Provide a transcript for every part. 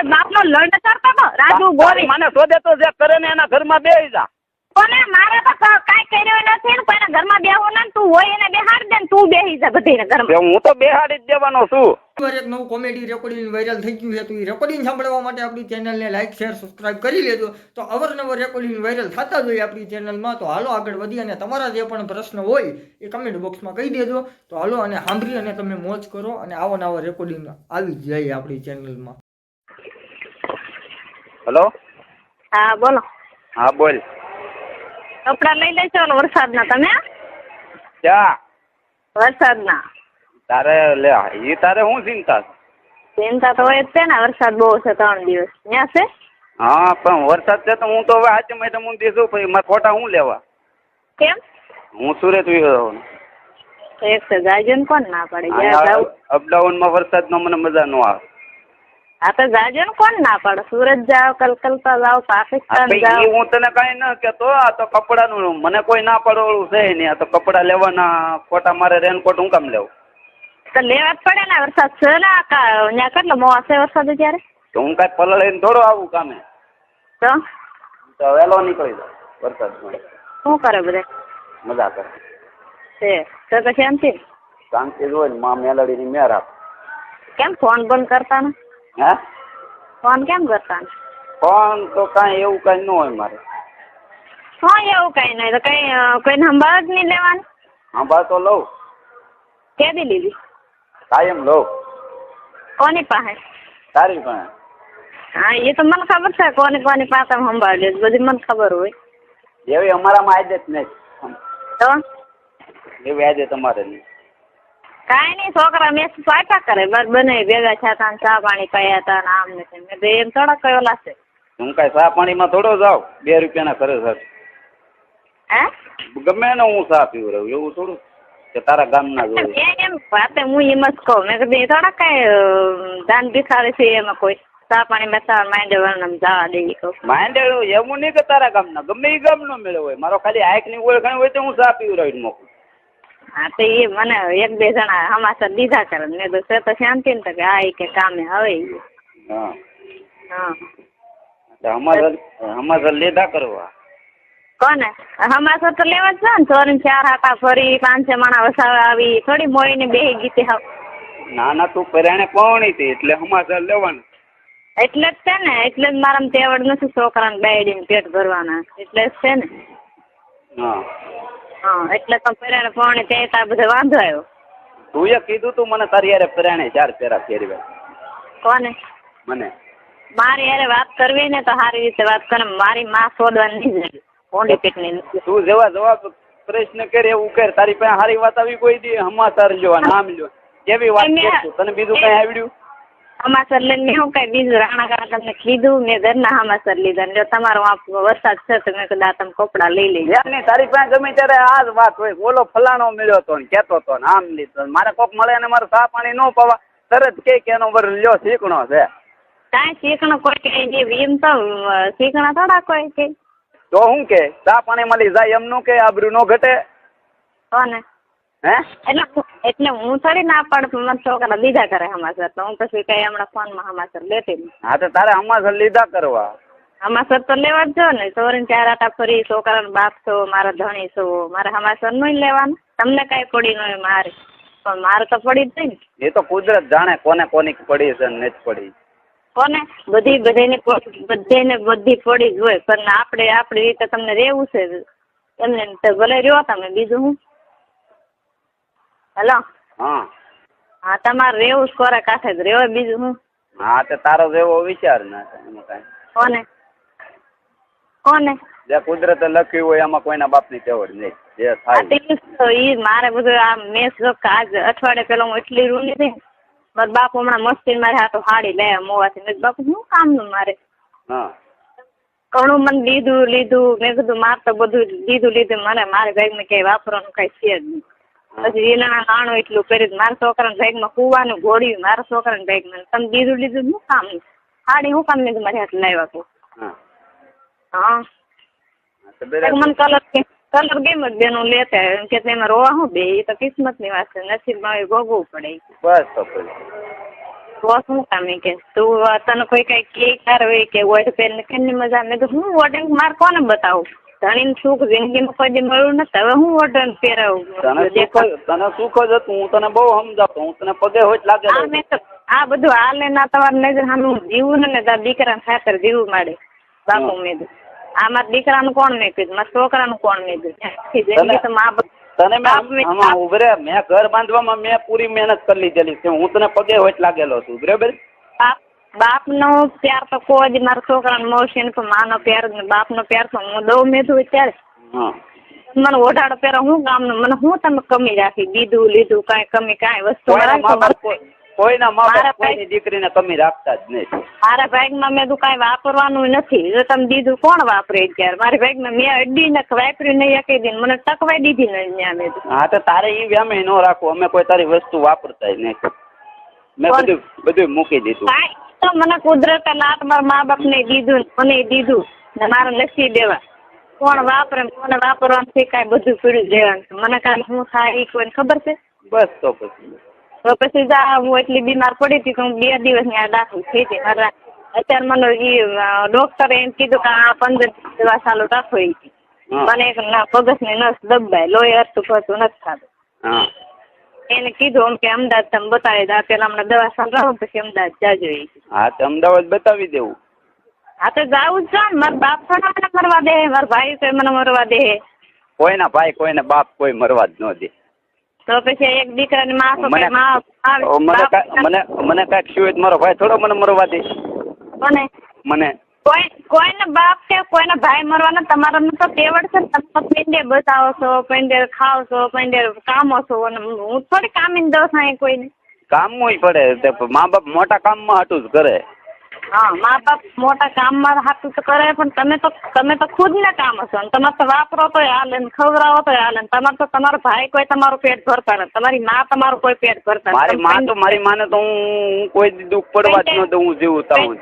મારા બાપનો લડ કરતો તો રાજુ ગોરી મને શોધે તો જે કરે ને એના ઘરમાં બેસી જા. કોને મારે તો કાંઈ કર્યું નથી ને કોઈના ઘરમાં બેહવું ના તું હોય એને બેહાડ દે ને તું બેહી જા બધીના ઘરમાં. હું તો બેહાડી જ દેવાનો છું. એક નવું કોમેડી રેકોર્ડિંગ વાયરલ થઈ ગયું છે તો એ રેકોર્ડિંગ સાંભળવા માટે આપણી ચેનલને લાઈક શેર સબસ્ક્રાઇબ કરી લેજો. તો અવરનવર રેકોર્ડિંગ વાયરલ થતા જ હોય આપણી ચેનલમાં. તો હાલો આગળ વધી અને તમારા જે પણ પ્રશ્ન હોય એ કમેન્ટ બોક્સમાં કહી દેજો. તો હાલો અને સાંભળી અને તમે મોજ કરો અને આવો નવા રેકોર્ડિંગ આવી જ જાય આપણી ચેનલમાં. હેલો. હા બોલો. હા બોલ. કપડા લઈ લેજો વરસાદના તમે. ક્યાં? વરસાદના. તારે લે એ તારે શું ચિંતા? ચિંતા તો હોય જ છે ને, વરસાદ બહુ છે 3 દિવસ ત્યાં છે. હા પણ વરસાદ છે તો હું તો હવે આજે મેં હું દીધું પછી મારે ખોટા હું લેવા. કેમ? હું સુરત વિયો એક તો જાજો ને કોણ ના પડે. અપડાઉનમાં વરસાદનો મને મજા ન આવે. હા તો જાજો ને કોણ ના પડે. સુરત જાઓ, કલકત્તા જાઓ, પાકિસ્તાન જાઓ. હું તને કઈ ન કેતો. આ તો કપડાનું મને કોઈ ના પડવાળું છે નહીં. આ તો કપડા લેવાના ખોટા મારે રેનકોટ હું કામ લેવું? તો લેવા જ પડે ને, વરસાદ છે ને. ત્યાં કેટલો મોવા છે વરસાદ ત્યારે. તો હું કઈ પલળીને થોડો આવું કામે. તો વહેલો નીકળી જાવ વરસાદમાં. શું કરે બધા? મજા કરે છે તો શાંતિ. શાંતિ જ હોય ને. માં મેલડીની મેર આપ. કેમ ફોન બંધ કરતા ને? હે ફોન કેમ કરતા ને? ફોન તો કાંઈ એવું કાંઈ ન હોય મારે. હા એવું કઈ નહીં તો કઈ કોઈને સંભાળ જ નહીં લેવાનું. સંભાળ તો લઉં. કેદી લીધી? કાયમ લઉં. કોની પાસે? તારી પાસે. હા એ તો મને ખબર છે કોની પાસે સંભાળ લે બધી મને ખબર હોય. એવી અમારામાં આદત નહીં. તો એવી આદત તમારે નહીં. કાંઈ નહીં છોકરા મેં પાટા કરે બને ભેગા થતા ને ચા પાણી પયા હતા ને આમ ને તેમ. મેં તો એમ થોડા કયો લાશે. હું કાંઈ ચા પાણીમાં થોડો જાઉં 2 રૂપિયાના કરે સર. હે ગમે ને હું ચા પીવું રહ્યું એવું થોડું કે તારા ગામના જોયું. એમ વાતે હું એમ જ કહું. મેં કીધું એ થોડા કઈ દાન ભિખારી છે એમાં કોઈ ચા પાણી બેસા માંડે વર્ણમ જવા દે કહું. માંડે એવું નહીં કે તારા ગામના ગમે એ ગામનો મેળો હોય. મારો ખાલી આંખની ઓળખાણ હોય તો હું ચા પીવું રહ્યું મોકલું. હા તો એ મને 1-2 જણા હમાસર દીધા કરે. મેં તો છે તો શાંતિ ને કે આ કે કામે હવે. હા હા હમાસર લીધા કરવા. કોને હમાસર તો લેવા જ છે ને. 4 હાટા ફરી 5 માણા વસાવા આવી થોડી મોઈને બેહી ગીતી હાવ. ના ના તું પરાણે પહોણી હતી એટલે હમાસર લેવાનું. એટલે જ છે ને. એટલે જ મારામાં તેવડ નથી છોકરાને બેડીને પેટ ભરવાના. એટલે જ છે ને. હા હા એટલે તો પરાણે પહોણી તે તાર બધો વાંધો આવ્યો. તું એ કીધું તું મને તારી યારે પરાણે 4 ફેરા ફેરવ્યા. કોને? મને. મારી યારે વાત કરવી ને તો સારી રીતે વાત કરે. મારી માં છોડવાની નહીં જાય. કોંડી પેટની. તું જેવા જવાબ પ્રશ્ન કરે એવું કર. તારી પાસે સારી વાત આવી કોઈ દી હમાસર લ્યો નામ લ્યો કેવી વાત કરશું. તને બીજું કઈ આવડ્યું? હમાસર લઈને હું કઈ બીજું રાણા કાકા તમને કીધું મેં ઘરના હમાસર લીધા. જો તમારો વરસાદ છે તો મેં કીધું તમે કપડા લઈ લેજો. તારી પાસે ગમે ત્યારે આ જ વાત હોય. બોલો ફલાણો મળ્યો તો કેતો તો આમ લીધો. મારે કોક મળે ને મારે ચા પાણી ન પવા તરત કે એનો વર લ્યો શીખણો છે. કાંઈ શીખણો કોઈ કઈ એમ તો શીખણા થોડા કોઈ કઈ. તો શું કે ચા પાણી મળી જાય એમનું કે આબરૂ નો ઘટે. કોને? હે એટલે હું થોડી ના પાડું. મને છોકરા લીધા કરે હમાસર તો હું પછી કઈ હમણાં ફોનમાં હમાસર લેતી નહીં. હા તો તારે હમાસર લીધા કરવા. હમાસર તો લેવા જ જો ને. 4 આટા ફરી છોકરાનો બાપ છો મારા ધણી છો. મારે હમાસર નહીં લેવાનું. તમને કઈ પડી ન હોય મારે પણ મારે તો પડી જ નહીં. એ તો કુદરત જાણે કોને કોની પડી છે ને નથી પડી. કોને બધાને બધી પડી જ હોય પણ આપણે આપણી રીતે તમને રહેવું છે એમને ભલે રહ્યો તમે. બીજું હું હેલો. હા તમારે રહેવું જ કોરા કાંઠે જ રહેવાય. બીજું હું. હા તો તારો જેવો વિચાર ના એમાં કાંઈ. કોને જે કુદરતે લખ્યું હોય એમાં કોઈના બાપની તેવડ નહીં. જે થાય ઈ મારે બધું આ મેં આજ અઠવાડિયે પેલા હું એટલી રૂલી હતી. મારા બાપુ હમણાં મસ્તી મારે હાથો હાડી લે મોવાથી. મેં બાપુ શું કામનું મારે ઘણું મને લીધું. મેં કીધું મારે તો બધું લીધું મને મારે બેગમાં ક્યાંય વાપરવાનું કઈ છે જ નહીં. પછી રીલાના નાણું એટલું કર્યું. મારા છોકરાના બેગમાં કુવાનું ઘોડ્યું. મારા છોકરાના બેગમાં તમે લીધું શું કામ? હાડી શું કામ લીધું મારી હાથ લાવ્યા તું? હા મને કલર ગેમ જ બેનું લેતા એમ કે એમાં રોવા શું બે. એ તો કિસ્મત ની વાત છે. નસીબમાં ભોગવવું પડે. બસ તો તો શું કામ કે તું તને કોઈ કઈ કે કાર હોય કે ઓઢ પહેરીને કેમની મજા મેં તો હું ઓઢીને મારે કોને બતાવું ધણીને સુખ જિંદગીમાં કોઈ દી મળ્યું નથી હવે હું ઓઢીને પહેરાવું તને સુખ જ હતું હું તને બહુ સમજાવતો હું તને પગે હોય જ લાગે આ મેં તો આ બધું હાલે ના તમારી નજર સામે હું જીવું ને તારા દીકરાને ખાતર જીવું માંડે બાપુ મેં આ મારા દીકરાનું કોણ મેં કીધું મારા છોકરાનું કોણ મેં કીધું જિંદગી તો મા તને મેં ઉભરે મેં ઘર બાંધવામાં મેં પૂરી મહેનત કરી લીધેલી છે હું તને પગે હોય જ લાગેલો છું બરાબર બાપનો પ્યાર તો કોઈ જ મારા છોકરાને મળશે ને પણ માનો પ્યાર ને બાપનો પ્યાર તો હું દઉં મેધું ત્યારે મને ઓઢાડો પહેરો હું ગામનું મને હું તમે કમી રાખી દીધું લીધું કાંઈ કમી કાંઈ વસ્તુ કોઈના મા બાપ કોઈની દીકરીને કમી રાખતા જ નહીં મારા ભાગમાં મેં તું કાંઈ વાપરવાનું નથી જો તમે દીધું કોણ વાપરે અત્યારે મારી ભાગમાં મેં અડી ને વાપર્યું નહીં એકે દિન મને ટકવાઈ દીધી ને ત્યાં મેં હા તો તારે એ વ્યામે ન રાખવું અમે કોઈ તારી વસ્તુ વાપરતા નહીં મેં બધું મૂકી દીધું તો મને કુદરતે લાટ મારા મા બાપ ને દીધું મને દીધું ને મારે લસી દેવા કોણ વાપરે મને વાપરવાનું શીખાય બધું પીડ્યું દેવાનું મને કાંઈ શું થાય એ કોઈને ખબર છે બસ તો પછી હું એટલી બીમાર પડી હતી કે હું 2 દિવસ ત્યાં દાખલ થઈ હતી મારા અત્યારે મને ડોક્ટરે એમ કીધું કે આ 15 દવા ચાલુ રાખો મને એક પગસની નસ દબાય લોહી હરતું ફરતું નથી થતું એને કીધું કે અમદાવાદ તમે બતાવી દો પેલા હમણાં દવા ચાલુ રાખો પછી અમદાવાદ જાજો હા તો અમદાવાદ બતાવી દેવું હા તો જાવું જ છે મારા બાપ થોડા મને મરવા દે મારા ભાઈ તો મને મરવા દે કોઈના ભાઈ કોઈને બાપ કોઈ મરવા જ ન દે તો પછી એક દીકરાની માં તો મને કાંઈક શું મારો ભાઈ થોડો મને મરવા દે કોને મને કોઈને બાપ કે કોઈને ભાઈ મરવાના તમારા તો તેવડ છે તમે પેંડે બતાવો છો પેંડે ખાવ છો પેંડે કામો છો અને હું થોડી કામીને દઉં છું કોઈને કામમાં પડે મા બાપ મોટા કામમાં હાટું જ કરે હા મા બાપ મોટા કામમાં હાટું તો કરે પણ તમે તો ખુદ ને કામ હશો ને તમારે તો વાપરો તો હાલે ને ખવડાવો તો હાલે ને તમારે તો તમારો ભાઈ કોઈ તમારું પેટ ભરતા નથી તમારી માં તમારું કોઈ પેટ ભરતા મારી માને તો હું કોઈ દુઃખ પડવા જ ન દઉં હું જેવું તાવું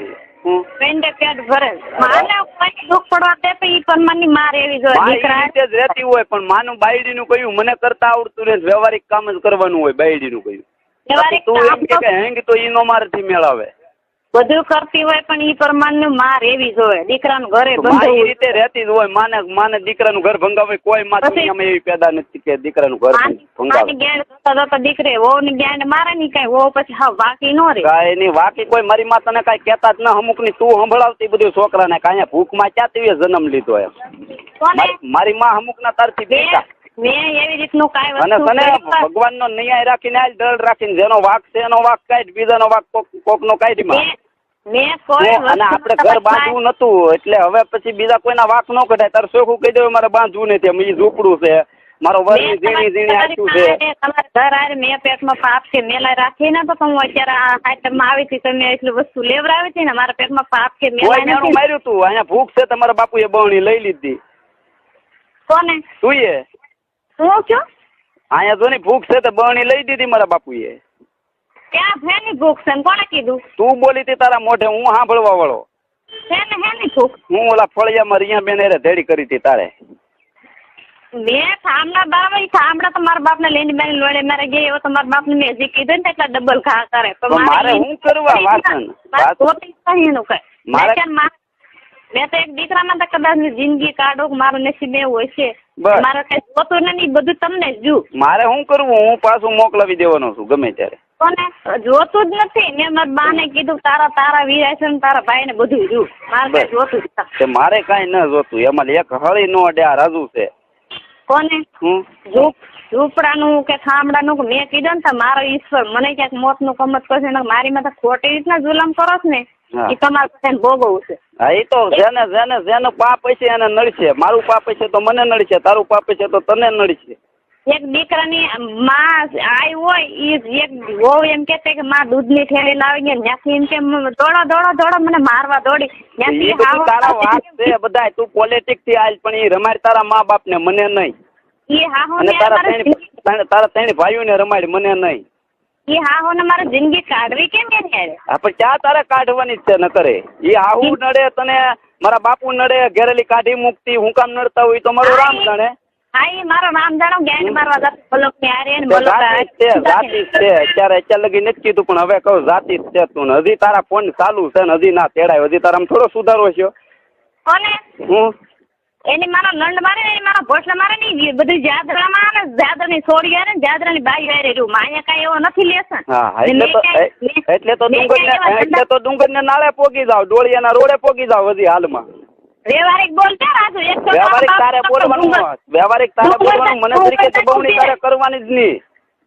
પેંડે પેટ ભરે માને કોઈ દુઃખ પડવા દે તો ઈ પરમાની માર એવી જોઈએ દીકરા જ રહેતી હોય પણ માનું બાયડીનું કહ્યું મને કરતા આવડતું રહે વ્યવહારિક કામ જ કરવાનું હોય બાયડીનું કહ્યું તું એમ કે હેંગ તો ઈ નો મારથી મેળાવે બધું કરતી હોય પણ ઈ પ્રમાણનું માર એવી જ હોય દીકરાનું ઘરે બંધાવું એ રીતે રહેતી જ હોય માને દીકરાનું ઘર ભંગાવે કોઈ માં દુનિયામાં એવી પેદા નથી કે દીકરાનું ઘર ભંગાવે ગેંડ દીકરે વહુ ની ગેંડ મારે ની કઈ વહુ પછી હા વાકી નો રે કાંઈ નહીં વાકી કોઈ મારી માં તને કઈ કેતા જ ના અમુક ની તું સંભળાવતી બધું છોકરાને કાંઈ ભૂખ માં ક્યાંથી જન્મ લીધો એમ મારી માં અમુક ના તારથી બેટા મેં એવી રીતનું કાંઈ અને તને ભગવાનનો ન્યાય રાખીને આજ દળ રાખીને જેનો વાક છે એનો વાક કાઢ બીજાનો વાક કોકનો કાઢી માં અને આપણે ઘર બાંધવું નતું એટલે હવે પછી બીજા કોઈના વાક ન કઢાય તારે ચોખ્ખું કહી દેવું મારે બાંધવું નથી એ ઝૂંપડું છે મારો વરની ઝીણી ઝીણી આટલું છે તમારે ઘર આરે મેં પેટમાં પાપ છે મેલા રાખીને તો હું અત્યારે આ આઈટમમાં આવી હતી તમે એટલું વસ્તુ લેવડાવી હતી ને મારા પેટમાં પાપ છે મેલા માર્યું તું અહીંયા ભૂખ છે તમારા બાપુએ બહણી લઈ લીધી કોને તું શું છું અહીંયા જો ની ભૂખ છે તો બહણી લઈ દીધી મારા બાપુએ ક્યાં ફેની ભૂખ છે કોણે કીધું તું બોલી હતી તારા મોઢે હું સાંભળવા વાળો હેની ભૂખ હું ઓલા ફળિયામાં રિયા બેન એને ધેડી કરી હતી તારે મેં થાંભલા બરાબર થાંભલા તો મારા બાપ ને લઈને બેન લોડે મારે ગઈ એવો તો મારા બાપ ને મેં હજી કીધું ને એટલા ડબલ ઘા કરે તો મારે હું કરવા વાસણ મેં તો એક દીકરામાં તો કદાચ જિંદગી કાઢો મારું નસીબ એવું હશે મારે કઈ જોતું નહીં બધું તમને જ મારે શું કરવું હું પાછું મોકલાવી દેવાનો છું ગમે ત્યારે કોને જોતું જ નથી મેં મારા બા ને કીધું તારા વીરા છે ને તારા ભાઈ ને બધું જોયું મારે કઈ જોતું જ મારે કઈ ન જોતું એમાં એક હળી નો અડે આ રાજુ છે કોને ઝૂંપડાનું કે થાંભડાનું મેં કીધું ને મારો ઈશ્વર મને ક્યાંક મોત નું કમત કરશે ને મારી માં ખોટી રીતના જુલમ કરો છો ને એ તમારે પાસે ભોગવવું છે હા એ તો જેનું પાપ હશે એને નડશે મારું પાપ હશે તો મને નડશે તારું પાપ હશે તો તને નડશે એક દીકરાની માં આઈ હોય એ એક વહુ એમ કે કે માં દૂધની થેલી લાવી ગયા ત્યાંથી એમ કે દોડો મને મારવા દોડી ત્યાંથી તારા વાત છે બધા તું પોલિટિક્સ થી આલ પણ એ રમાડ તારા મા બાપ ને મને નહીં એ હાહો અને તારા ત્રણ ભાઈઓ ને રમાડ મને નહીં એ હાહો ને મારે જિંદગી કાઢવી કેમ કે પણ ક્યાં તારે કાઢવાની છે ન કરે એ હાહુ નડે તને મારા બાપુ નડે ઘેરેલી કાઢી મુકતી હું કામ નડતા હોય તો મારું રામ જાણે હા ઈ મારો નામ જાણો જ્ઞાન મારવા જતો બોલક ની આરે ને બોલક જાતિ છે અત્યારે લગી નથી કીધું પણ હવે કહું જાતિ છે તું ને હજી તારા ફોન ચાલુ છે ને હજી ના તેડાય હજી તારામાં થોડો સુધારો છે કોને હું એની મારો લંડ મારે ને એની મારો ભોસલા મારે ને બધું જાદરામાં ને જાદર ની છોડી ને જાદરા ની બાઈ વારે રહ્યું માયા કઈ એવો નથી લેસન હા એટલે તો ડુંગર ને નાળે પોગી જાવ ડોળિયાના રોડે પોગી જાવ હજી હાલમાં વ્યવહારિક બોલતા રાજુ વ્યવહારિક તારે બોલવાનું મને તરીકે તો બહુની તારે કરવાની જ નહીં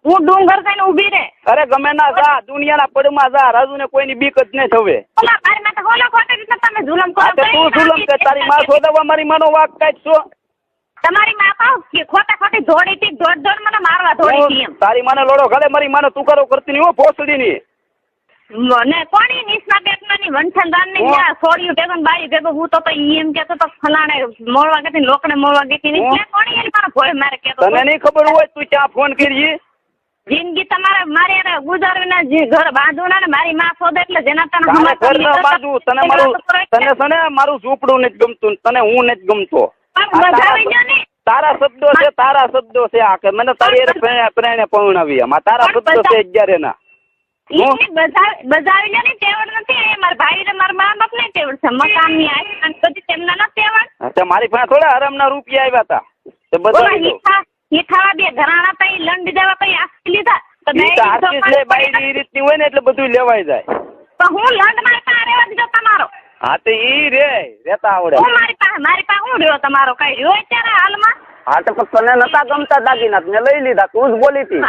હું ડુંગર થઈને ઊભી રે અરે ગમે ના જા દુનિયાના પડમાં જા રાજુ ને કોઈની બીક જ નહીં થવે ઓલા બાર માં તો હોલો ખોટે રીતે તમે ઝુલમ કરો તું ઝુલમ કે તારી માં શોધવા મારી માનો વાક કાઢ છો તમારી માં પાવ કે ખોટા ખોટી દોડી થી દોડ મને મારવા દોડી થી એમ તારી માને લોડો ઘરે મારી માનો તું કરો કરતી નહીં હો ભોસડી ની મને કોની નિસ્ના બેટની વંઠનદાન ની યા છોડ્યું ભેગન બાઈ ભેગો હું તો એમ કેતો તો ફલાણે મોળવા ગતી લોકને મોળવા ગતી ની કે કોની એની મારો ભોય મારે કેતો તને નહીં ખબર હોય તું ક્યાં ફોન કરી જિંદગી તમારે મારે ગુજારવીના જે ઘર બાંધવું ને મારી માં શોધે એટલે જેના તને ઘર ન બાંધવું તને તને મારું ઝૂંપડું નથી ગમતું તને હું નથી ગમતો તારા શબ્દો છે આ કે મને તારી પ્રેરણે પૌણાવી આમાં તારા શબ્દો છે 11 ના બજાવી ને તેવડ નથી મારા ભાઈ ને મારા મા બાપ ને તેવડ છે મકાન ની આ બધી તેમના ન તેવડ મારી પાસે થોડા આરામના રૂપિયા આવ્યા હતા તે બધા હીઠાવા બે ઘરાણા તઈ લંડ દેવા તઈ આસી લીધા તો બાઈ રીતની હોય ને એટલે બધું લેવાઈ જાય તો હું લંડ મારી પાસે રહેવા દીધો તમારો હા તો ઈ રેતા આવડે હું મારી પાસે હું રહ્યો તમારો કઈ રહ્યો અત્યારે હાલમાં હા તો તને નતા ગમતા દાગીના મેં લઈ લીધા તું જ બોલી હતી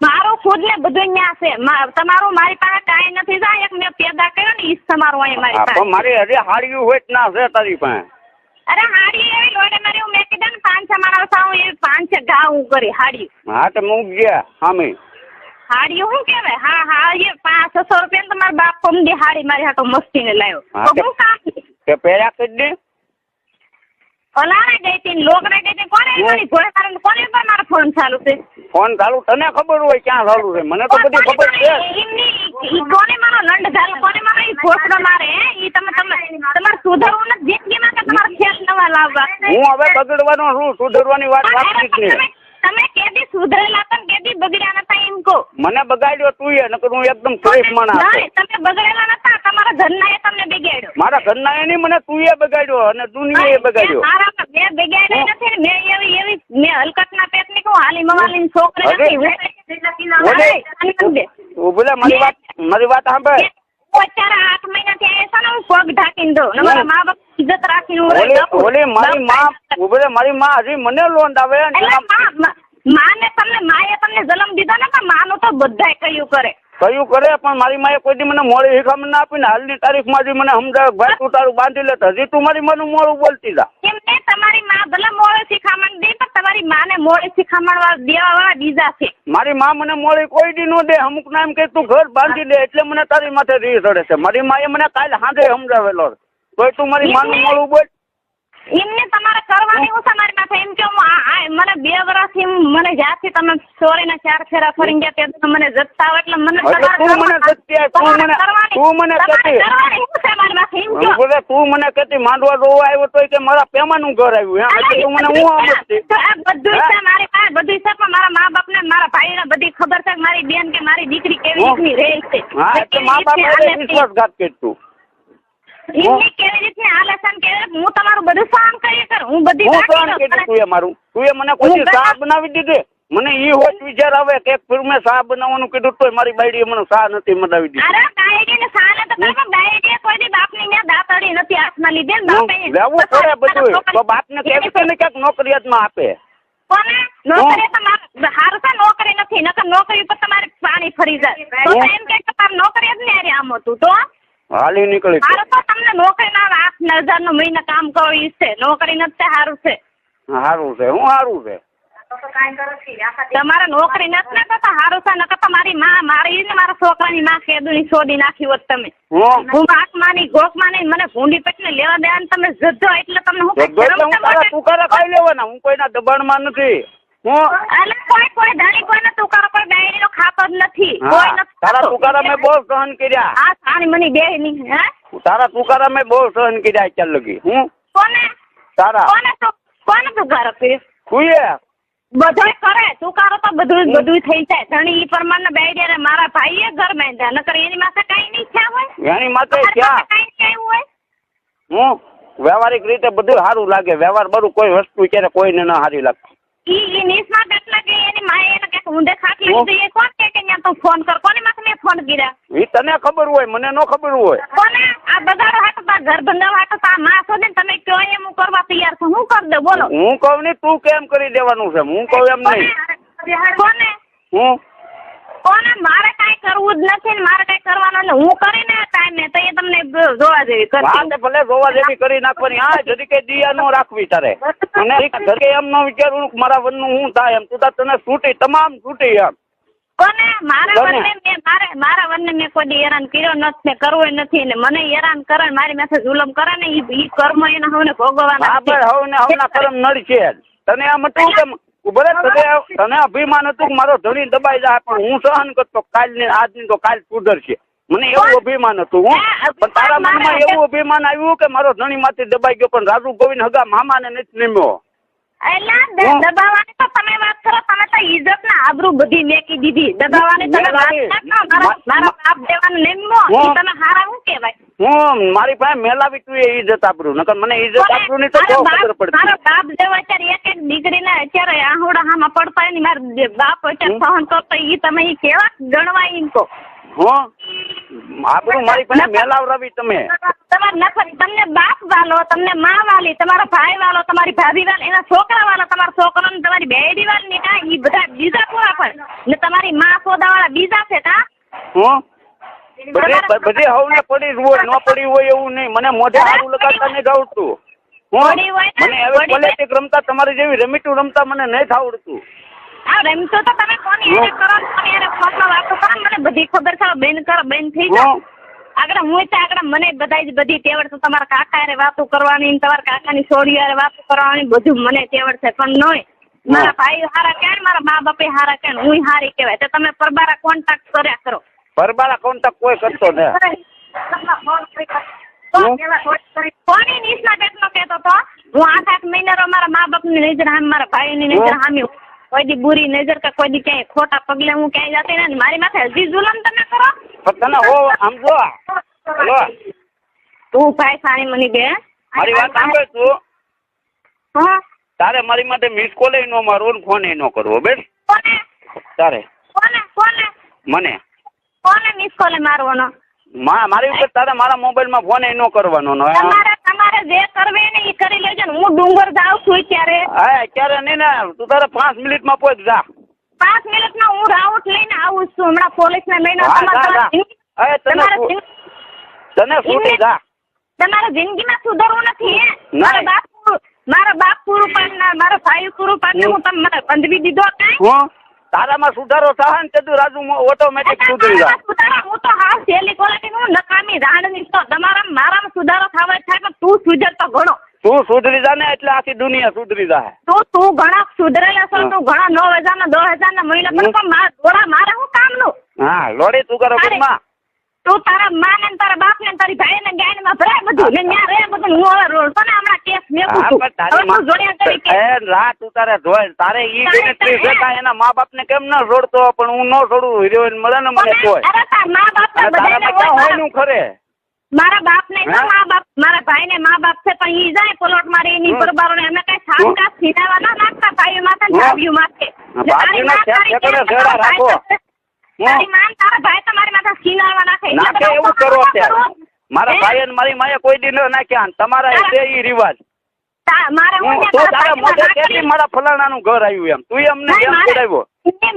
મારું ખુદ ને બધું ન્યા છે તમારું મારી પાસે કાંઈ નથી જાય એક મેં પેદા કર્યો ને ઈ તમારું અહીં મારી પાસે મારી હજી હાડિયું હોય ના છે તારી પાસે અરે હાડી એવી લોડે મારી મેં કીધું ને 5-6 માણસ સાવ એ 5-6 ઘા હું કરી હાડી હા તો મૂક ગયા હામે હાડી હું કેવાય હા એ 500 રૂપિયા તમારા બાપ પમદી હાડી મારી હાટો મસ્તી ને લાવ્યો તો હું કામ કે પેલા કરી દે ઓલાને ગઈ તી લોકને ગઈ તી કોને મારી ઘોડે કારણ કોને પર મારો ફોન ચાલુ છે ફોન ચાલુ તને ખબર હોય ક્યાં ચાલુ છે મને તો બધી ખબર છે ઈ કોને મારો લંડ ચાલુ કોને મારો ઈ ફોટો મારે ઈ તમે તમારે સુધરવું નથી જિંદગીમાં કે તમારે ખેલ નવા લાવવા હું હવે બગડવાનો છું સુધરવાની વાત વાતચીત નહીં તમે કેદી સુધરેલા પણ કેદી બગડ્યા નતા એમ કહો મને બગાડ્યો તું એ નકર હું એકદમ ફ્રેશ માણસ તમે બગડેલા નતા તમારા ઘરના એ તમને બગાડ્યો મારા ઘરના એ નહીં મને તું એ બગાડ્યો અને દુનિયા એ બગાડ્યો મારા મેં બગાડ્યો નથી ને મેં એવી મેં હલકતના પેટ ની કહું હાલી મવાલી છોકરી નથી બોલે મારી વાત સાંભળ અત્યારે 8 મહિના થી આવ્યા છે ને હું પગ ઢાંકીને દઉં ને મારા મા બાપ ઇજ્જત રાખીને ઓલી મારી માં હજી મને લોન આવે માને તમને જન્મ દીધો ને પણ માનું તો બધાય કયું કરે પણ મારી માએ કોઈ દી મને મોડી શીખામણ ના આપી ને હાલની તારીખમાં હજી મને સમજાવે ભાઈ તું તારું બાંધી લેતા હજી તું મારી માનું મોડું બોલતી જા એમ ને તમારી માં ભલે મોડી શીખામણ દે પણ તમારી માને મોડી શીખામણ દેવા વાળા બીજા છે મારી માં મને મોડી કોઈ દી નો દે અમુક ના એમ કે તું ઘર બાંધી દે એટલે મને તારી માથે રી ચડે છે મારી માએ મને કાલે સાંજે સમજાવેલો તોય તું મારી માનું મોડું બોલ એમને તમારે કરવાની હું તમારી પાસે એમ કે મને 2 વર્ષથી મને જ્યાંથી તમે ચોરીના 4 ફેરા ફરી ગયા તે મને જતા આવે એટલે મને તું મને કહેતી માંડવા જોવા આવ્યો તો કે મારા પેમાનું ઘર આવ્યું તું મને હું બધું છે મારી પાસે બધું છે પણ મારા મા બાપ ને મારા ભાઈ ને બધી ખબર છે મારી બેન કે મારી દીકરી કેવી રીતની રહે છે હા એટલે મા બાપ વિશ્વાસઘાત કરતું એમની કેવી રીતની હાલે છે કે હું તમારું બધું સહન કરી કર હું બધી તું એ મને કોઈ શાહ બનાવી દીધી મને ઈ હોત વિચાર આવે કે એક ફિલ્મે શાહ બનાવવાનું કીધું તોય મારી બાઈડીએ મને શાહ નથી બનાવી દીધી અરે બાઈડી ને શાહ ને તો તમે બાઈડીએ કોઈ દી બાપની ન્યા દાતડી નથી હાથમાં લીધી ને બાપે લેવું પડે બધું તો બાપને કેવી છે ને ક્યાંક નોકરિયાતમાં આપે કોને નોકરી તો હારું છે નોકરી નથી નકર નોકરી પર તમારે પાણી ફરી જાય તો એમ કે તમારે નોકરી જ નહીં આમ હતું તો હાલી નીકળી હારું તો તમને નોકરી ના 8,000 નો મહિના કામ કરો ઈ છે નોકરી નથી સારું છે સારું છે હું સારું છે તમારે નોકરી નથી ને તો સારું છે નકર તમારી માં મારી ને મારા છોકરાની માં કેદુની છોડી નાખી હોત તમે હું આત્માની ગોકમાની મને ભૂંડી પેટને લેવા દે અને તમે જજો એટલે તમને હું તુકારા ખાઈ લેવાના હું કોઈના દબાણમાં નથી કોઈ ધણી કોઈને તુકારો કોઈ ડાયરી નો ખાતો જ નથી કોઈ નથી તારા તુકારા મેં બહુ સહન કર્યા આ સાની મની બે ની હે તારા તુકારા મેં બહુ સહન કર્યા અત્યાર લગી હું કોને તારા કોને તુકારો કર્યો તું એ બધોય કરે તુકારો તો બધું થઈ જાય ધણી ઈ પ્રમાણે બેડ્યા મારા ભાઈએ ઘર બાંધ્યા નકર એની માથે કઈ નહીં થયા હોય એની માથે ક્યાં કઈ થયું હોય હું વ્યવહારિક રીતે બધું સારું લાગે વ્યવહાર બધું કોઈ વસ્તુ ક્યારે કોઈને ના સારી લાગતી ઈ નિસ્માર્ટ એટલે કે એની માએ એને કે ઊંધે ખાટલી લીધી એ કોણ કે ત્યાં તું ફોન કર કોની માથે મેં ફોન કર્યા ઈ તને ખબર હોય મને ન ખબર હોય કોને આ બગાડો હાટો તા ઘર બંધાવ હાટો તા માં શોધે ને તમે કયો એમ હું કરવા તૈયાર છું હું કર દે બોલો હું કહું ને તું કેમ કરી દેવાનું છે હું કહું એમ નહીં કોને હું કોને મારે કાંઈ કરવું જ નથી ને મારે કાંઈ કરવાનું ને હું કરીને ટાઈમે તો એ તમને જોવા જેવી કરતી હા ભલે જોવા જેવી કરી નાખવાની હા જરી કઈ દિયા નો રાખવી તારે અને ઘરે એમ ન વિચારવું કે મારા વનનું હું થાય એમ તું તાર તને છૂટી તમામ છૂટી એમ કોને મારા વનને મેં કોઈ હેરાન કર્યો નથી ને કરવું નથી ને મને હેરાન કરે મારી માથે જુલમ કરે ને ઈ કર્મ એના હવે ભોગવવાના હા ભાઈ હવે ને હવના કર્મ નડી છે તને એમ હતું કે ઉભરે તને અભિમાન હતું કે મારો ધણી દબાઈ જાય પણ હું સહન કરતો કાલ ને આજની તો કાલ સુધરશે મને એવું અભિમાન હતું હું પણ તારા મનમાં એવું અભિમાન આવ્યું કે મારો ધણી માંથી દબાઈ ગયો પણ રાજુ ગોવિંદ હગા મામાને નથી નિમ્યો એટલે દબાવવાની તો તમે વાત કરો તમે તો ઇજ્જત ના આબરૂ બધી મેકી દીધી દબાવવાની તમે વાત ના મારા બાપ દેવાનું નિમ્યો તમે હારા શું કહેવાય હું મારી પાસે મેલાવી તું એ ઇજ્જત આબરૂ નકર મને ઇજ્જત આબરૂ ની તો ખબર પડતી મારો બાપ જેવો અત્યારે એક દીકરીને અત્યારે આહુડા હામાં પડતા ની મારો બાપ અત્યારે સહન કરતો ઈ તમે ઈ કેવા ગણવાય એમ તો આબરૂ મારી પાસે મેલાવરાવી તમે તમારે નફર તમને બાપ વાલો તમને માં વાલી તમારો ભાઈ વાલો તમારી ભાભી વાલી એના છોકરા વાલો તમારા છોકરો ને તમારી બેડી વાલી ને ઈ બધા બીજા પૂરા પણ ને તમારી માં સોદા વાળા બીજા છે કા બધી હવને પડી હોય ન પડી હોય એવું નહીં મને મોઢે સારું લગાડતા નહીં આવડતું મને હવે પોલિટિક રમતા તમારી જેવી રમીટું રમતા મને નહીં આવડતું આ રમતો તો તમે કોની એને કરો કોની એને ફોટો વાતો કરો મને બધી ખબર છે બેન કરો બેન થઈ જાવ આગળ હું તો આગળ મને બધી તેવડ છે તમારા કાકા હારે વાતો કરવાની તમારા કાકાની છોડી હારે વાતો કરવાની બધું મને તેવડ છે પણ નોય મારા ભાઈ હારા કેણ મારા મા બાપે હારા કેણ હું હારી કહેવાય તો તમે પરબારા કોન્ટેક્ટ કર્યા કરો પરબારા કોન્ટેક્ટ કોઈ કરતો નથી કોની નીચના પેટનો કહેતો તો હું 8 મહિના મારા મા બાપની નજર સામે મારા ભાઈની નજર સામે કોઈ દી બુરી નજર કે કોઈ દી ક્યાંય ખોટા પગલે હું ક્યાંય જતી ને મારી માથે હજી જુલમ તમે કરો તને હો આમ જો હેલો તું ભાઈ સાણી મની દે મારી વાત સાંભળ તું હા તારે મારી માટે મિસ કોલ નો મારો ને ફોન નો કરવો બેસ કોને તારે કોને મને કોને મિસ કોલ મારવાનો મારી ઉપર તારે મારા મોબાઈલમાં ફોન નો કરવાનો તમારે જે કરવે ને એ કરી લેજો ને હું ડુંગર જાઉં છું ત્યારે હા અત્યારે નહીં ને તું તારે 5 મિનિટમાં પહોંચ જા 5 મિનિટમાં હું રાઉટ લઈને આવું છું હમણાં પોલીસને લઈને તને છૂટી જા તમારે જિંદગીમાં સુધરવું નથી મારા બાપ પૂરું પાડનાર મારો ભાઈ પૂરું પાડનાર હું તમને બંધવી દીધો કાંઈ તારામાં સુધારો થાય ને તે રાજુ ઓટોમેટિક સુધરી જાય હું તો હા સહેલી ક્વોલિટી હું નકામી રાણની તો તમારા મારામાં સુધારો થવા થાય પણ તું સુધરતો ઘણો તું સુધરી જા ને એટલે આખી દુનિયા સુધરી જાય તું ઘણા સુધરેલા છો તું ઘણા 9,000 ના 10,000 ના મહિના પણ મારે શું કામનું હા લોડી તું કરો માં તું તારા માં ને તારા બાપ ને તારી ભાઈ ને ગાય માં ભરાય બધું ને ન્યા રે બધું હું હવે રોડ પર હમણાં કેસ મેકું છું તું જોડ્યા કરી કે રા તું તારે જોય તારે ઈ ગણતરી છે કાંઈ એના મા બાપ ને કેમ ન છોડતો પણ હું ન છોડું હિરોઈન મળે ને મને કોઈ અરે તાર મા બાપ ને બધાને હોય નું ખરે મારા બાપ ને મા બાપ મારા ભાઈ ને મા બાપ છે પણ ઈ જાય પલોટ મારી એની પરબારો ને અમે કઈ સાંકા સીધાવા ના નાખતા ભાઈ માથે જાવ્યું માથે ભાઈ ને છેકડે છેડા રાખો તારી માન તારા ભાઈ તમારી માથે સીનાવા નાખે એવું કરો અત્યારે મારા ભાઈ અને મારી માએ કોઈ દી ન નાખ્યા તમારા છે ઈ રિવાજ મારા ફલાણાનું ઘર આવ્યું એમ તું અમને એમ કરાવ્યો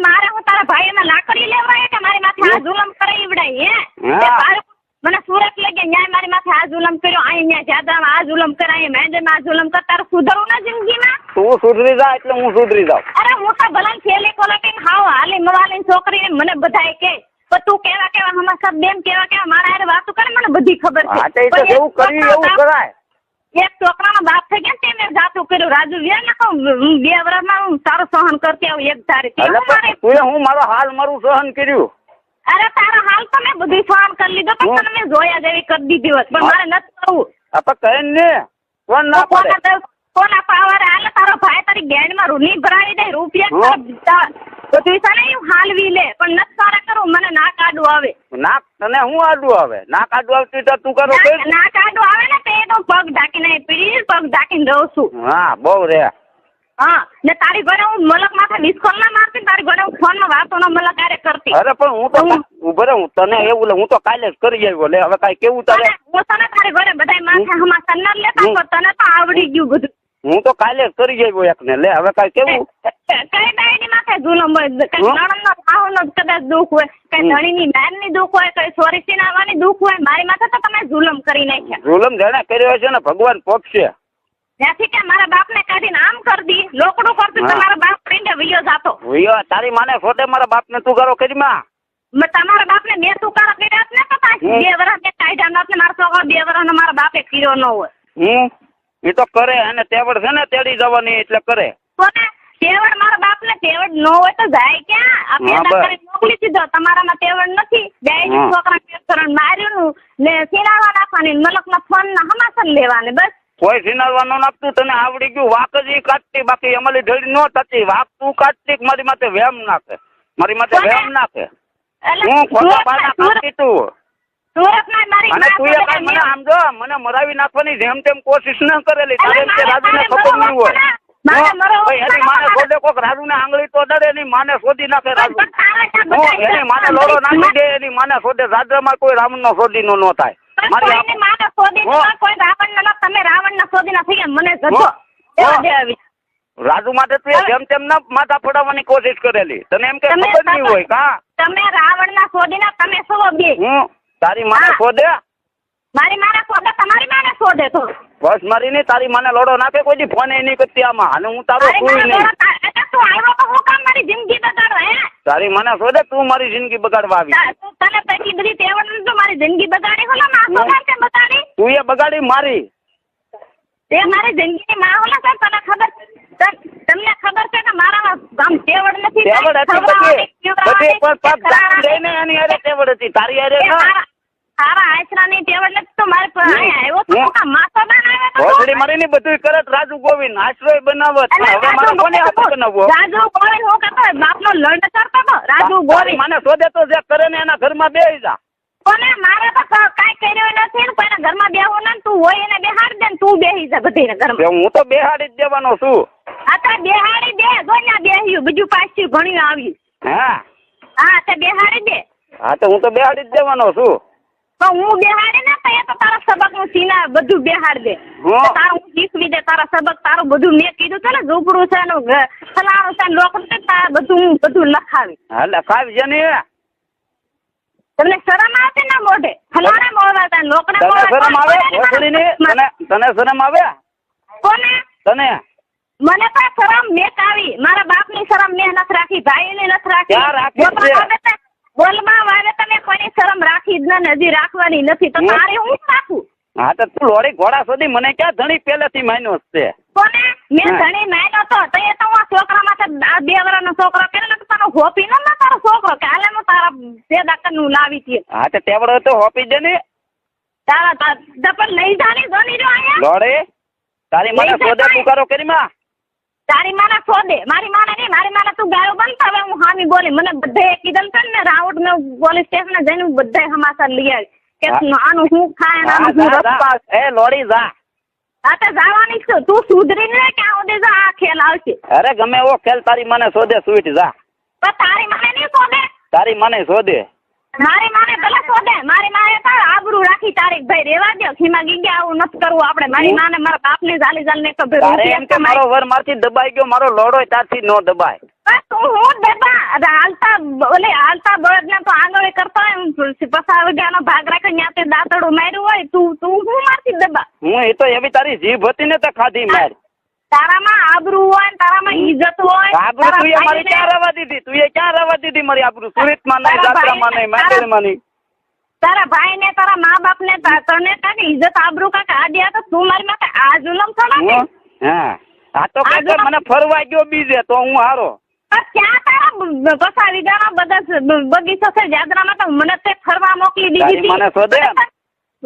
મારે હું તારા ભાઈ એમાં લાકડી લેવડાય કે મારી માથે આ જુલમ કરાવડાય મને સુરત લઈ ગયા ન્યાય મારી માથે આ જુલમ કર્યો અહીંયા જાદરામાં આ જુલમ કરાય મેંદરમાં આ જુલમ કર તારે સુધરવું ના જિંદગીમાં તું સુધરી જા એટલે હું સુધરી જાઉં અરે હું તો ભલા છેલ્લી ક્વોલિટી હાવ હાલી મવાલી છોકરીને મને બધાય કે પણ તું કેવા હમાસા બેમ કેવા મારા હારે વાતો કરે મને બધી ખબર છે એવું કર્યું એવું કરાય એક છોકરાનો બાપ થઈ ગયા તે મેં જાતું કર્યું રાજુ વ્યા ના કહું 2 વર્ષમાં હું તારો સહન કરતી આવું એક ધારે તું હું મારો હાલ મારું સહન કર્યું અરે તારો હાલ તો મેં બધું સહન કરી લીધો પણ તને મેં જોયા જેવી કરી દીધી હોત પણ મારે નથી કરવું આપણે કહે ને કોણ ના પડે કોના પાવરે હાલે તારો ભાઈ તારી ગેંડમાં રૂની ભરાવી દે રૂપિયા બધું છે ને એવું હાલવી લે પણ નથી સારા કરું મને નાક આડું આવે. નાક તને હું આડું આવે? નાક આડું આવતી તો તું કરો કે નાક આડું આવે ને તે તો પગ ઢાંકીને પીડી પગ ઢાંકીને રહું છું. હા બહુ રે. હા ને તારી ઘરે હું મલક માથે મિસકોલ ના મારતી તારી ઘરે હું ફોનમાં વાતો નો મલક આરે કરતી. અરે પણ હું તો ઉભરે હું તને એવું હું તો કાલે જ કરી આવ્યો લે હવે કાઈ કેવું તારે હું તને તારી ઘરે બધાય માથે હમાસર ન લેતા તને તો આવડી ગયું બધું. હું તો કાલે જ કરી આવ્યો એકને લે હવે કાઈ કેવું કઈ ડાયની માથે જુલમ હોય કઈ નણંદ નો સાહુ નો કદાચ દુઃખ હોય કઈ ધણીની બેનની દુઃખ હોય કઈ સોરી સિનાવાની દુઃખ હોય મારી માથે તો તમે જુલમ કરી નાખ્યા. જુલમ જેને કર્યો છે ને ભગવાન પોપશે. ત્યાંથી કે મારા બાપને કાઢીને આમ કરી દી લોકડું કરતું તો મારા બાપ પીંડે વિયો જાતો. વિયો તારી માને છોટે મારા બાપને તું કરો કરી માં તમારા બાપને બે તુકારા કર્યા ને તો પાછી 2 વર્ષ ને કાઢ્યા નથી મારા છોકરો 2 વર્ષ નો મારા બાપે કર્યો ન હોય. એ તો કરે અને તેવડ છે ને તેડી જવાની એટલે કરે. કોને તેવડ મારા બાપને તેવડ ન હોય તો જાય ક્યાં આ પેદા કરી મોકલી દીધો તમારામાં તેવડ નથી. બે છોકરા કેસરણ માર્યું ને સીનાવા નાખવાની મલકના ફોન ના હમાસર લેવાને બસ. કોઈ સિનારવાનું નાખતું તને આવડી ગયું વાક જ કાઢતી બાકી અમારી ઢળી ન થતી વાક તું કાઢતી મારી માથે વેમ નાખે મારી માથે વેમ નાખે. હું ખોટા બાના કાઢતી તું સુરતમાં મારી અને તું એ કઈ મને આમ જો મને મરાવી નાખવાની જેમ તેમ કોશિશ ન કરેલી તારે કે રાજુને ખબર નહીં હોય એની માને શોધે કોક રાજુને આંગળી તો દડે એની માને શોધી નાખે રાજુ એની માને લોડો નાખી દે એની માને શોધે જાદરામાં કોઈ રાવણનો શોધીનો ન થાય. મારી માને શોધી કોઈ રાવણ ન તમે રાવણ ના શોધી ના થઈ ગયા મને જતો રાજુ માટે તું જેમ તેમ ના માથા ફોડાવવાની કોશિશ કરેલી તને એમ કે ખબર નહીં હોય કા તમે રાવણ ના શોધી ના તમે શું બે તારી માને શોધે મારી માને શોધે તમારી માને શોધે તો બસ મારી નહીં તારી માને લોડો નાખે કોઈ દી ફોન નહીં કરતી આમાં અને હું તારો કોઈ નહીં તું આવ્યો તો હું કામ મારી જિંદગી બગાડો હે તારી માને શોધે તું મારી જિંદગી બગાડવા આવી તને પેલી બધી તેવડ તો મારી જિંદગી બગાડી હોલા માં સોનાર બગાડી તું એ બગાડી મારી તે મારી જિંદગીની માં હોલા સાહેબ તને ખબર તમને ખબર છે કે મારા ગામ તેવડ નથી તેવડ હતી બધી પર પગ લઈને એની અરે તેવડ હતી તારી અરે ના તારા આયસરાની તેવડ નથી તો મારે આવ્યો તો કા માસો બનાવ્યો તો ઓસડી મારીની બધું કરત રાજુ ગોવિંદ આશ્રય બનાવત હવે મારે કોને હાથ બનાવવો રાજુ ગોવિંદ હું કહેતો બાપનો લડ કરતો તો રાજુ ગોવિંદ મને શોધે તો જે કરે ને એના ઘરમાં બેહી જા કોને મારે તો કાઈ કર્યો નથી ને કોઈના ઘરમાં બેહવું ના તું હોય એને બેહાડી દે ને તું બેહી જા બધીના ઘરમાં હું તો બેહાડી જ દેવાનો છું આ બેહાડી દે ગોન્યા બેહ્યું બીજું પાછું ઘણું આવ્યું હા તે બેહાડી દે હા તો હું તો બેહાડી જ દેવાનો છું તો હું બેહાડી ને તો તારા સબક નું સીના બધું બેહાડ દે તારું હું શીખવી દે તારા સબક તારું બધું મેં કીધું છે ને ઝૂંપડું છે ને ફલાણું છે ને લોકડું છે તારા બધું લખાવી હા લખાવી છે ને તમને શરમ આવતી ને મોઢે ફલાણે મોઢા લોકડા શરમ આવે તને શરમ આવે કોને તને મને પણ શરમ મેં આવી મારા બાપની શરમ મેં નથી રાખી ભાઈની નથી રાખી બોલમાં વાવે તમે કોઈની શરમ રાખી જ ન હજી રાખવાની નથી તો તારે હું રાખું હા તો તું લોરી ઘોડા સુધી મને ક્યાં ધણી પહેલેથી માન્યો છે કોને મેં ધણી માન્યો તો એ તો હું છોકરા માટે 2 વર્ષનો છોકરો પેલા તો તારો હોપી ન તારો છોકરો કે હાલે હું તારા પેદાકનું લાવી હતી હા તો ટેવડો તો હોપી દે ને તારા દપન લઈ જાની જોની જો આયા લોડી તારી મને શોધે તું કરો કરી માં તારી માને શોધે મારી માને નહીં મારી માને તું ગાયો બનતા હવે હું હામી બોલી મને બધે કીધલ છે ને રાઉટ ને પોલીસ સ્ટેશન જઈને બધા સમાચાર લઈ આવી કે આનું હું ખાય આનું હું રસ્તા એ લોડી જા હા તો જવાની છું તું સુધરી ને ક્યાં સુધી જા આ ખેલ આવશે અરે ગમે એવો ખેલ તારી મને શોધે સ્વીટ જા પણ તારી માને નહીં શોધે તારી મને શોધે મારી માને ભલે શોધે મારી માને તાર આબરૂ રાખી તારીખ ભાઈ રેવા દો ખીમા ગીગ્યા આવું નથી કરવું આપણે મારી માને મારા બાપને જાલી જાલી ને તો તારે એમ કે મારો વર મારથી દબાઈ ગયો મારો લોડોય તારથી નો દબાય બસ તું હું દબા હાલતા બળદ ને તો આંગળે કરતા હોય પસા વાગ્યાનો ભાગ રાખે ત્યાં તે દાંતડું માર્યું હોય તું હું મારથી દબા હું એ તો એવી તારી જીભ હતી ને તો ખાધી માર તારામાં આબરૂ હોય તારામાં ઇજ્જત હોય આબરૂ તું એ મારી ક્યાં રવા દીધી તું એ ક્યાં રવા દીધી મારી આબરૂ સુરતમાં નહીં જાત્રામાં નહીં માંડલમાં નહીં તારા ભાઈ ને તારા મા બાપ ને તને કાકે ઇજ્જત આબરૂ કાકે આડ્યા તો તું મારી માથે આ જુલમ થોડા હા આ તો કે મને ફરવા ગયો બીજે તો હું હારો ક્યાં તારા પસા વીઘાના બધા બગીચો છે જાદરામાં તો મને તે ફરવા મોકલી દીધી મને શોધે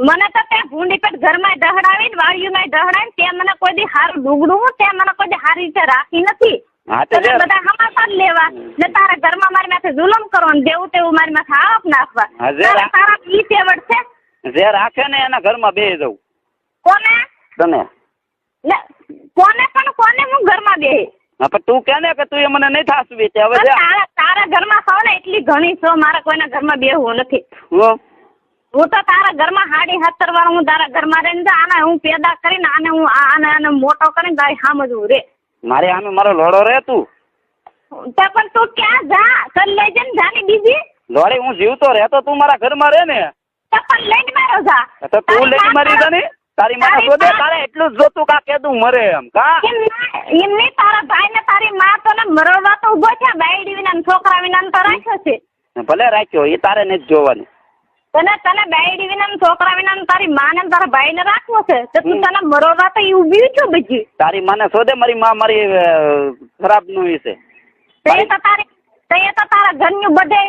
મને તો તે ભૂંડી પેટ ઘરમાં દહડાવીને વાડીઓમાં દહડાવીને તે મને કોઈ દી હારું ડુગડું તે મને કોઈ દી હારી રીતે રાખી નથી. હા તો તમે બધા સમાચાર લેવા ને તારા ઘરમાં મારી માથે જુલમ કરો ને દેવું તેવું મારી માથે આરોપ નાખવા. હા, જે તારા ઈ તેવડ છે. જે રાખે ને એના ઘરમાં બેહી જવું. કોને તને કોને હું ઘરમાં બેહી? હા પણ તું કે ને કે તું એ મને નહીં થાસવી તે હવે તારા ઘરમાં ખાવ ને એટલી ઘણી છો, મારે કોઈના ઘરમાં બેહવું નથી. હું તો તારા ઘરમાં 7.5 વાર હું તારા ઘરમાં રહીને આને હું પેદા કરીને આને મોટો કરીને તારી સમજવું રે. મારી સામે મારો લોડો રે તું. તો પણ તું ક્યાં જા કર લઈ જઈને જાની બીજી લોડી હું જીવતો રહેતો તું મારા ઘરમાં રે ને તો પણ લઈને મારો જા. તો તું લઈને મારી જા ને તારી માને શોધે તારે એટલું જ જોતું કા કેદું મરે એમ કા એમ નહીં તારા ભાઈ ને તારી માં તો ને મરવા તો ઉભો છે, બાયડી વિના છોકરા વિના તો રાખ્યો છે. ભલે રાખ્યો એ તારે નથી જોવાની. તને બાયડી વિના છોકરા વિના તારી માં ને તારા ભાઈ ને રાખવો છે તો તું તને મરવા તો ઉભી છું બીજી. તારી માને શોધે મારી માં મારી ખરાબ નું છે. તો તારા ઘરનું બધે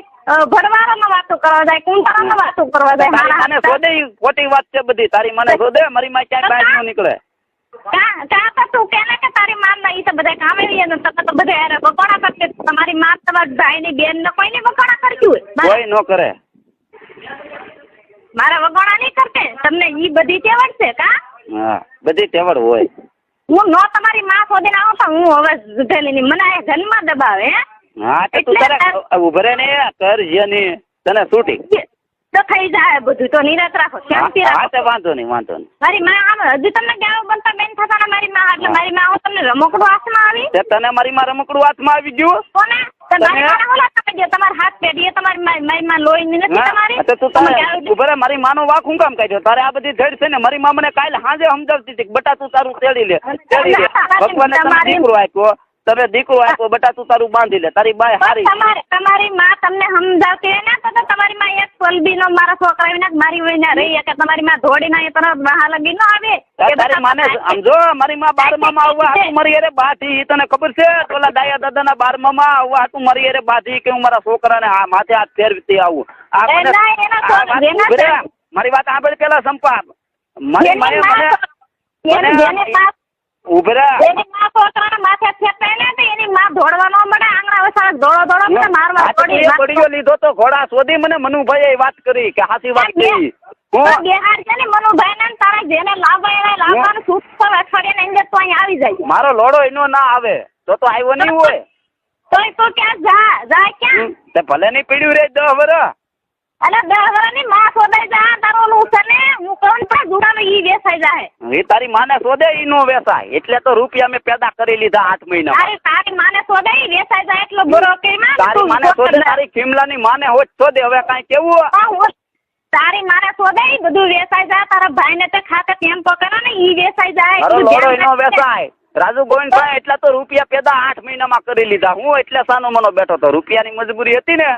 ભરવારામાં વાતો કરવા જાય, કુંટારામાં વાતો કરવા જાય. તારી માને શોધે ખોટી વાત છે બધી. તારી માને શોધે મારી માં ક્યાંય બહાર ન નીકળે. કા તો તું કે કે તારી માં ના ઈ તો બધા કામે રહી ને તમે તો બધા યાર બકોણા કરતે તમારી માં તમારા ભાઈ ની બેન ને કોઈને બકોણા કરતું હોય કોઈ ન કરે. મારા વગોણા નહીં કરતે તમને ઈ બધી તેવડ છે કા? હા બધી તેવડ હોય. હું નો તમારી માં શોધીને આવું તો હું હવે જુઠેલી ની મને આ જન્મ દબાવે. હા તો તું તારે ઉભરે ને કર જેની તને છૂટી તો થઈ જાય બધું. તો નિરાત રાખો, શાંતિ રાખો. હા તો વાંધો નહીં મારી માં આમ હજુ તમને ગાવ બનતા બેન થતા ને મારી માં એટલે મારી માં આવું તમને રમકડું હાથમાં આવી તે તને મારી માં રમકડું હાથમાં આવી ગયું કોને? તમારી માં ઓલા તમે જો તમાર હાથ પેઢી તમારી મારી માં લોહી નથી તમારી. તો તું તને ઉભરે મારી માનો વાક હું કામ કાઢ્યો? તારે આ બધી ધડ છે ને મારી માં મને કાલે સાંજે સમજાવતી હતી બટા તું તારું તેડી લે ભગવાને તને દીકરો આપ્યો, તમે દીકરો આપ્યો બટા તું તારું બાંધી લે. તારી બાય હારી તમારી માં તમને સમજાવતી હોય ને તો તમારી માં એક પલબી નો મારા છોકરા વિના મારી વિના રહી કે તમારી માં ધોડી ના તરફ બહાર લગી ન આવે. તારી માને સમજો મારી માં 12મા માં આવવા તું મારી અરે બાધી તને ખબર છે? ઓલા દાયા દાદા ના 12મા માં આવવા તું મારી અરે બાધી કે હું મારા છોકરાને આ માથે હાથ ફેરવતી આવું. મારી વાત સાંભળ પેલા સંપા. મારી માએ મને ઉભરા એની માં છોકરાને માથે ફેરવે ને એની માં ધોડવાનો મળે આંગણા વસાળ ધોળો મને મારવા પડીયો લીધો તો ઘોડા શોધી મને મનુભાઈ વાત કરી કે હાચી વાત કરી. બિહાર છે ને મનુભાઈ ને તારા જેને લાભ એને લાવવાનું સૂટ અઠવાડિયા ની અંદર તો અહીં આવી જાય. મારો લોડો એનો ના આવે તો આવ્યો નહીં હોય તો ક્યાં જા ક્યાં તે ભલે નહીં પીડ્યું રે 10 વર્ષ. અરે 10 વર્ષની માં શોધાઈ જા તારો નું છે ને હું કહું પણ જુડાનો ઈ વેસાઈ જાય. એ તારી માને શોધે ઈ નો વેસાય એટલે તો રૂપિયા મેં પેદા કરી લીધા 8 મહિના. તારી માને શોધે ઈ વેસાઈ જાય એટલો બરો કે માં તારી માને શોધે તારી કિમલાની માને હોત શોધે હવે કાઈ કેવું? તારી માને શોધે ઈ બધું વેસાઈ જાય. તારા ભાઈને તો ખાતે કેમ પકડો ને ઈ વેસાઈ જાય. અરે લોડો ઈનો વેસાય. રાજુ ગોવિંદભાઈ એટલા તો રૂપિયા પેદા 8 મહિનામાં કરી લીધા. હું એટલે સાનો મનો બેઠો તો રૂપિયાની મજબૂરી હતી ને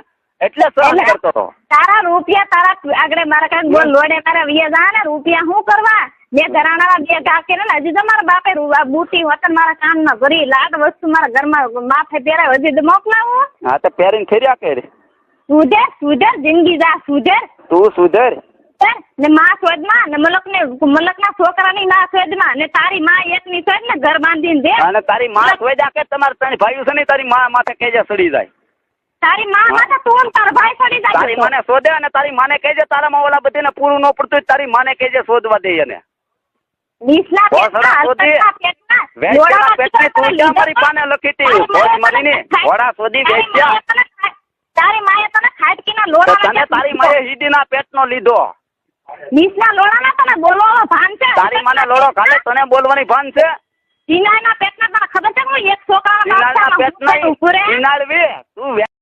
એટલે સહન કરતો હતો. તારા રૂપિયા તારા આગળ મારા કાંઈક બોલ લોડે મારા વ્યાજ ને રૂપિયા શું કરવા? બે ઘરાણા બે ઘા કે ને હજી તો મારા બાપે બુટી વતન મારા કામ ના ભરી લાડ વસ્તુ મારા ઘરમાં માથે પહેરાય હજી તો મોકલાવું. હા તો પહેરીને ફેર્યા કરે. સુધર જિંદગી જા સુધર. તું સુધર ને માં શોધમાં ને મલકના છોકરાની માં શોધમાં ને તારી માં એકની શોધ ને ઘર બાંધીને દે. અને તારી માં શોધ્યા કે તમારા ત્રણ ભાઈઓ છે ને તારી માં માથે કેજે સડી જાય. તારી માં માથે તું તારા ભાઈ સડી જાય. તારી માને શોધે અને તારી માને કહેજે તારામાં ઓલા બધીને પૂરું ન પડતું તારી માને કહેજે શોધવા દે એને. નીચલા પેટના પેટની તું ક્યાં મારી પાને લખીતી ભોજ મારીને ઘોડા શોધી વેચ્યા. તારી માએ તને ખાટકીના લોડા તને તારી માએ હીડીના પેટનો લીધો. નીચના લોડાના તને બોલવાનો ભાન છે? તારી માને લોડો ખાલે તને બોલવાની ભાન છે? ચીનાના પેટના તને ખબર છે હું એક છોકરાના પેટના તું